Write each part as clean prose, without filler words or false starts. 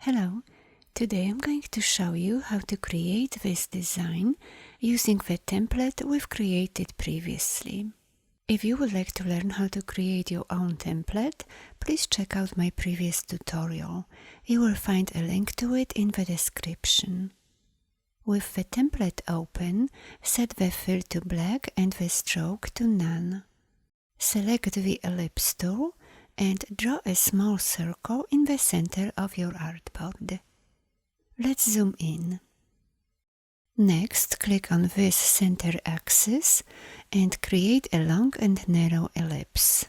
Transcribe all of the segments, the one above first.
Hello, today I'm going to show you how to create this design using the template we've created previously. If you would like to learn how to create your own template, please check out my previous tutorial. You will find a link to it in the description. With the template open, set the fill to black and the stroke to none. Select the ellipse tool and draw a small circle in the center of your artboard. Let's zoom in. Next, click on this center axis and create a long and narrow ellipse.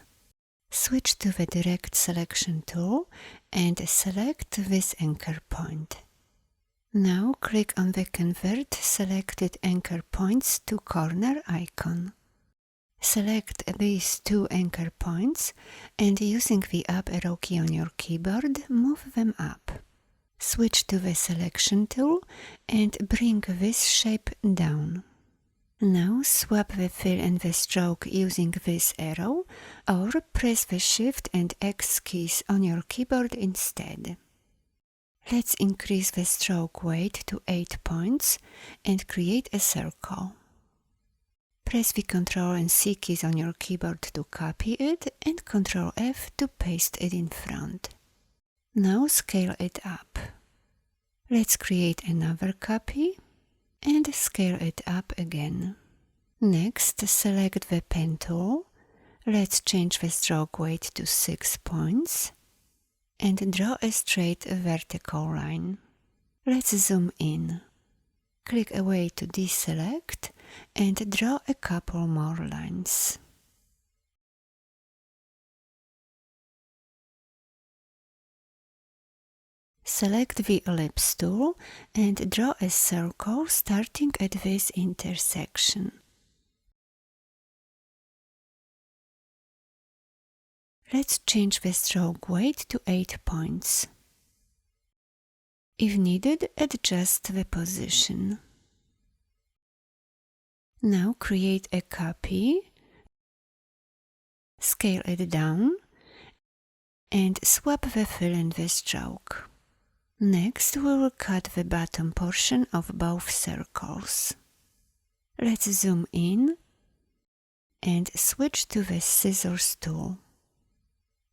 Switch to the Direct Selection tool and select this anchor point. Now click on the Convert Selected Anchor Points to Corner icon. Select these two anchor points and using the up arrow key on your keyboard, move them up. Switch to the Selection tool and bring this shape down. Now swap the fill and the stroke using this arrow, or press the Shift and X keys on your keyboard instead. Let's increase the stroke weight to 8 points and create a circle. Press the Ctrl and C keys on your keyboard to copy it and Ctrl F to paste it in front. Now scale it up. Let's create another copy and scale it up again. Next, select the pen tool. Let's change the stroke weight to 6 points and draw a straight vertical line. Let's zoom in. Click away to deselect and draw a couple more lines. Select the ellipse tool and draw a circle starting at this intersection. Let's change the stroke weight to 8 points. If needed, adjust the position. Now create a copy, scale it down, and swap the fill and the stroke. Next, we will cut the bottom portion of both circles. Let's zoom in and switch to the Scissors tool.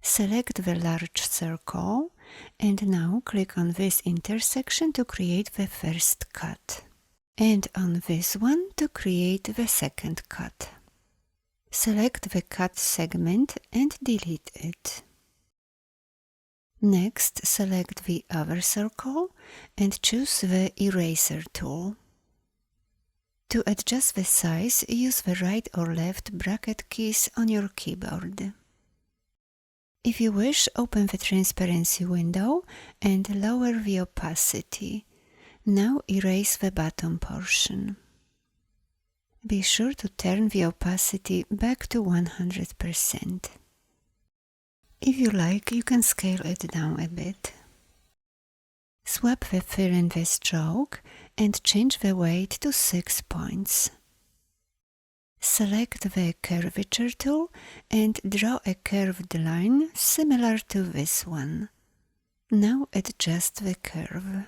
Select the large circle and now click on this intersection to create the first cut, and on this one to create the second cut. Select the cut segment and delete it. Next, select the other circle and choose the Eraser tool. To adjust the size, use the right or left bracket keys on your keyboard. If you wish, open the transparency window and lower the opacity. Now erase the bottom portion. Be sure to turn the opacity back to 100%. If you like, you can scale it down a bit. Swap the fill and the stroke and change the weight to 6 points. Select the Curvature tool and draw a curved line similar to this one. Now adjust the curve.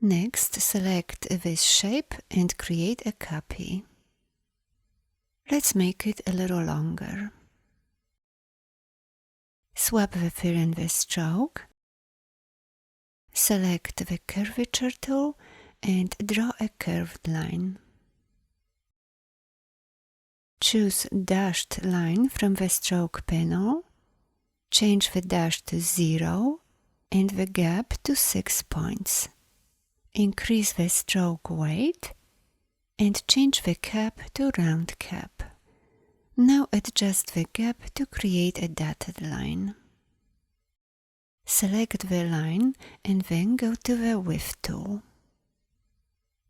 Next, select this shape and create a copy. Let's make it a little longer. Swap the fill and the stroke. Select the Curvature tool and draw a curved line. Choose Dashed Line from the Stroke panel. Change the dash to 0 and the gap to 6 points. Increase the stroke weight and change the cap to Round Cap. Now adjust the gap to create a dotted line. Select the line and then go to the Width tool.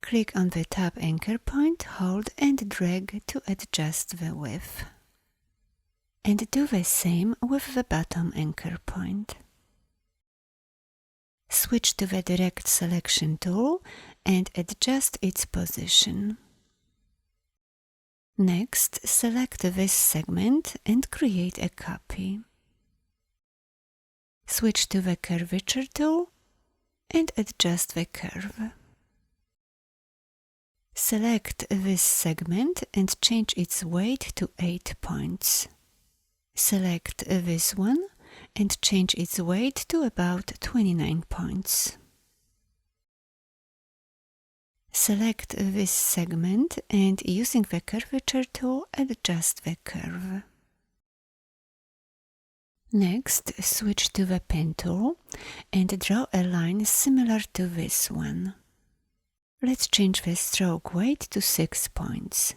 Click on the top anchor point, hold and drag to adjust the width. And do the same with the bottom anchor point. Switch to the Direct Selection tool and adjust its position. Next, select this segment and create a copy. switch to the curvature tool and adjust the curve. Select this segment and change its weight to 8 points. Select this one and change its weight to about 29 points. Select this segment and using the curvature tool, adjust the curve. Next, switch to the pen tool and draw a line similar to this one. Let's change the stroke weight to 6 points.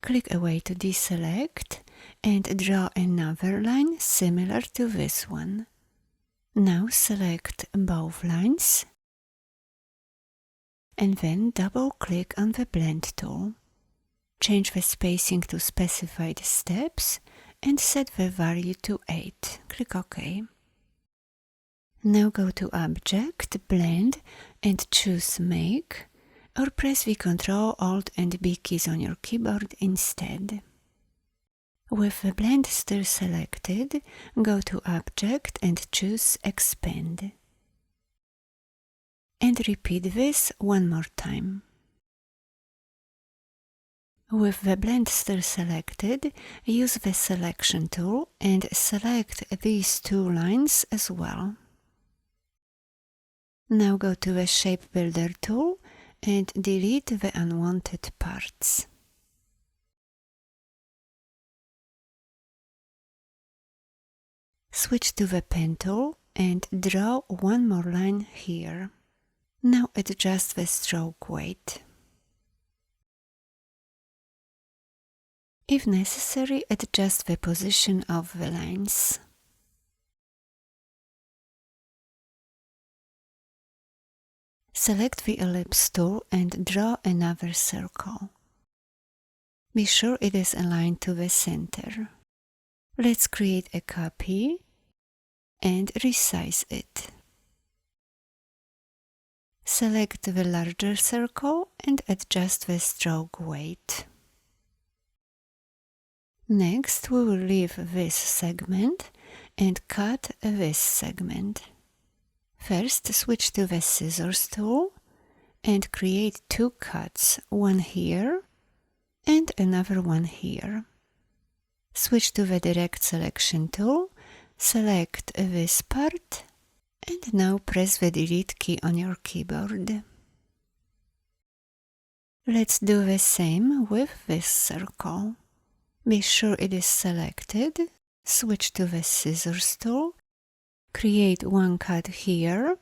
Click away to deselect and draw another line similar to this one. Now select both lines and then double-click on the blend tool. Change the spacing to specified steps and set the value to 8. Click OK. Now go to Object, Blend and choose Make, or press the Ctrl, Alt and B keys on your keyboard instead. With the blend still selected, go to Object and choose Expand. And repeat this one more time. With the blend still selected, use the Selection tool and select these two lines as well. Now go to the Shape Builder tool and delete the unwanted parts. Switch to the pen tool and draw one more line here. Now adjust the stroke weight. If necessary, adjust the position of the lines. Select the Ellipse tool and draw another circle. Be sure it is aligned to the center. Let's create a copy and resize it. Select the larger circle and adjust the stroke weight. Next, we will leave this segment and cut this segment. First, switch to the Scissors tool and create two cuts, one here and another one here. Switch to the Direct Selection tool, select this part, and now press the Delete key on your keyboard. Let's do the same with this circle. Be sure it is selected, switch to the Scissors tool, create one cut here,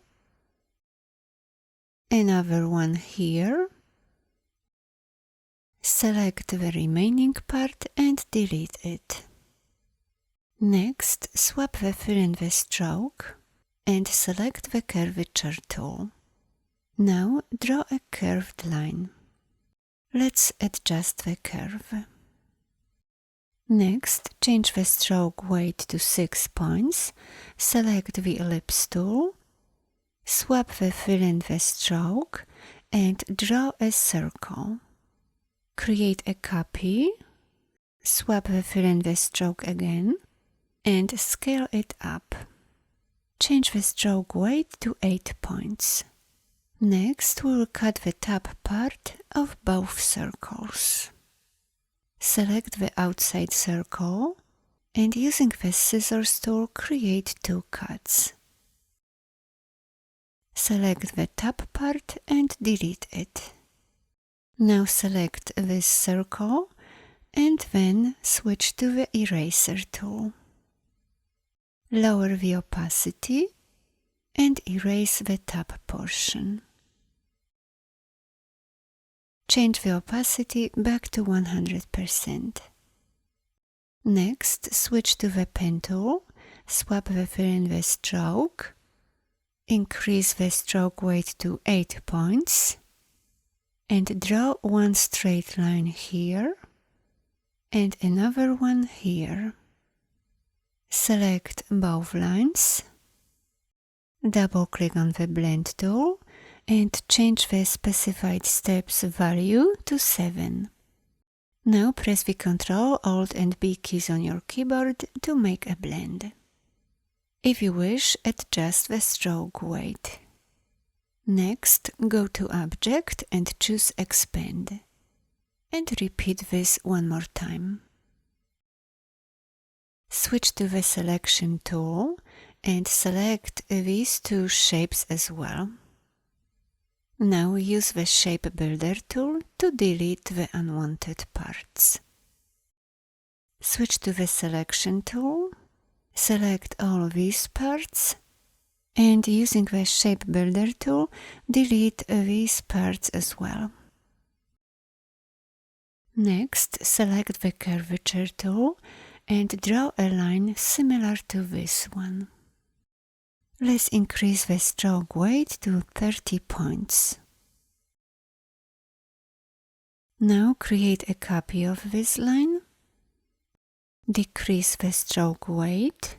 another one here, select the remaining part and delete it. Next, swap the fill in the stroke and select the Curvature tool. Now draw a curved line. Let's adjust the curve. Next, change the stroke weight to 6 points, select the Ellipse tool, swap the fill in the stroke and draw a circle. Create a copy, swap the fill in the stroke again and scale it up. Change the stroke weight to 8 points. Next, we will cut the top part of both circles. Select the outside circle and using the Scissors tool, create two cuts. Select the top part and delete it. Now select this circle and then switch to the Eraser tool. Lower the opacity and erase the top portion. Change the opacity back to 100%. Next, switch to the pen tool, swap the fill in the stroke, increase the stroke weight to 8 points, and draw one straight line here and another one here. Select both lines, double-click on the blend tool and change the specified steps value to 7. Now press the Ctrl, Alt and B keys on your keyboard to make a blend. If you wish, adjust the stroke weight. Next, go to Object and choose Expand. And repeat this one more time. Switch to the Selection tool and select these two shapes as well. Now use the Shape Builder tool to delete the unwanted parts. Switch to the Selection tool, select all these parts, and using the Shape Builder tool, delete these parts as well. Next, select the Curvature tool and draw a line similar to this one. Let's increase the stroke weight to 30 points. Now create a copy of this line. Decrease the stroke weight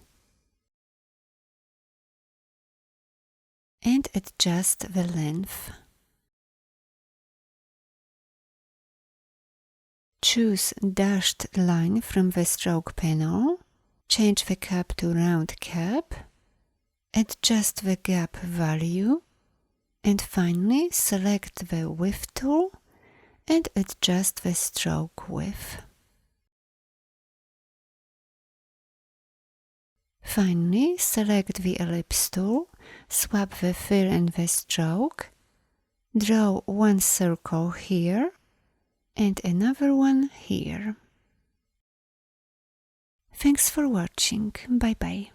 and adjust the length. Choose Dashed Line from the Stroke panel, change the cap to Round Cap, adjust the gap value, and finally select the Width tool and adjust the stroke width. Finally, select the Ellipse tool, swap the fill and the stroke, draw one circle here and another one here. Thanks for watching. Bye bye.